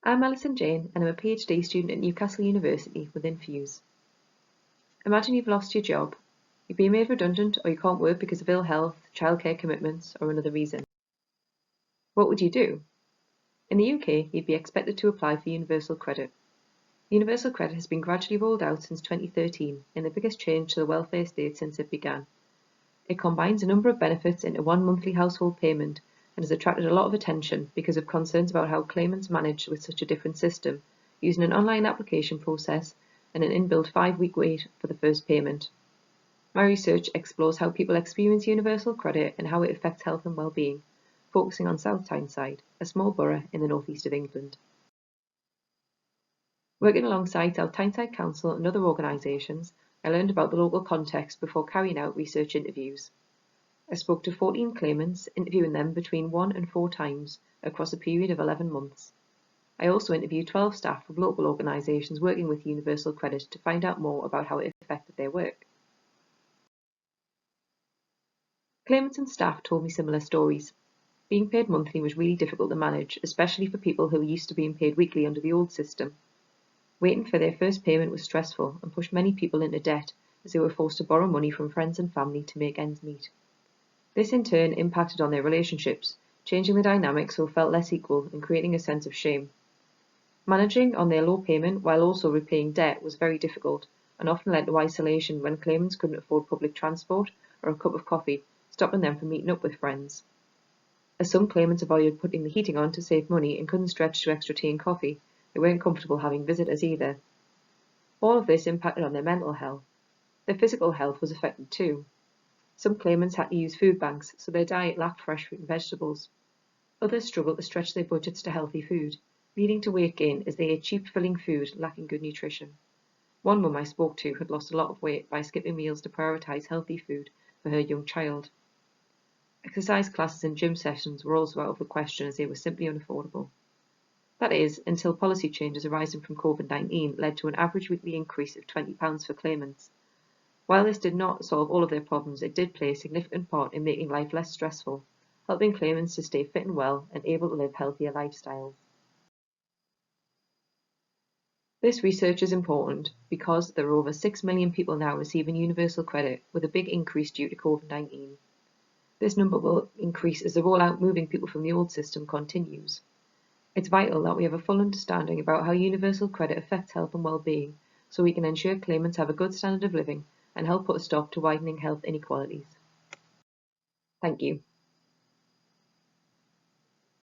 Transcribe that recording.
I'm Alison Jane and I'm a PhD student at Newcastle University with Infuse. Imagine you've lost your job. You've been made redundant or you can't work because of ill health, childcare commitments or another reason. What would you do? In the UK, you'd be expected to apply for Universal Credit. Universal Credit has been gradually rolled out since 2013 in the biggest change to the welfare state since it began. It combines a number of benefits into one monthly household payment and has attracted a lot of attention because of concerns about how claimants manage with such a different system, using an online application process and an inbuilt 5-week wait for the first payment. My research explores how people experience universal credit and how it affects health and well-being, focusing on South Tyneside, a small borough in the northeast of England. Working alongside South Tyneside Council and other organisations, I learned about the local context before carrying out research interviews. I spoke to 14 claimants, interviewing them between 1 and 4 times across a period of 11 months. I also interviewed 12 staff from local organisations working with Universal Credit to find out more about how it affected their work. Claimants and staff told me similar stories. Being paid monthly was really difficult to manage, especially for people who were used to being paid weekly under the old system. Waiting for their first payment was stressful and pushed many people into debt as they were forced to borrow money from friends and family to make ends meet. This in turn impacted on their relationships, changing the dynamics so it felt less equal and creating a sense of shame. Managing on their low payment while also repaying debt was very difficult and often led to isolation when claimants couldn't afford public transport or a cup of coffee, stopping them from meeting up with friends. As some claimants avoided putting the heating on to save money and couldn't stretch to extra tea and coffee, they weren't comfortable having visitors either. All of this impacted on their mental health. Their physical health was affected too. Some claimants had to use food banks, so their diet lacked fresh fruit and vegetables. Others struggled to stretch their budgets to healthy food, leading to weight gain as they ate cheap filling food lacking good nutrition. One mum I spoke to had lost a lot of weight by skipping meals to prioritise healthy food for her young child. Exercise classes and gym sessions were also out of the question as they were simply unaffordable. That is, until policy changes arising from COVID-19 led to an average weekly increase of £20 for claimants. While this did not solve all of their problems, it did play a significant part in making life less stressful, helping claimants to stay fit and well and able to live healthier lifestyles. This research is important because there are over 6 million people now receiving universal credit, with a big increase due to COVID-19. This number will increase as the rollout moving people from the old system continues. It's vital that we have a full understanding about how universal credit affects health and well-being, so we can ensure claimants have a good standard of living and help put a stop to widening health inequalities. Thank you.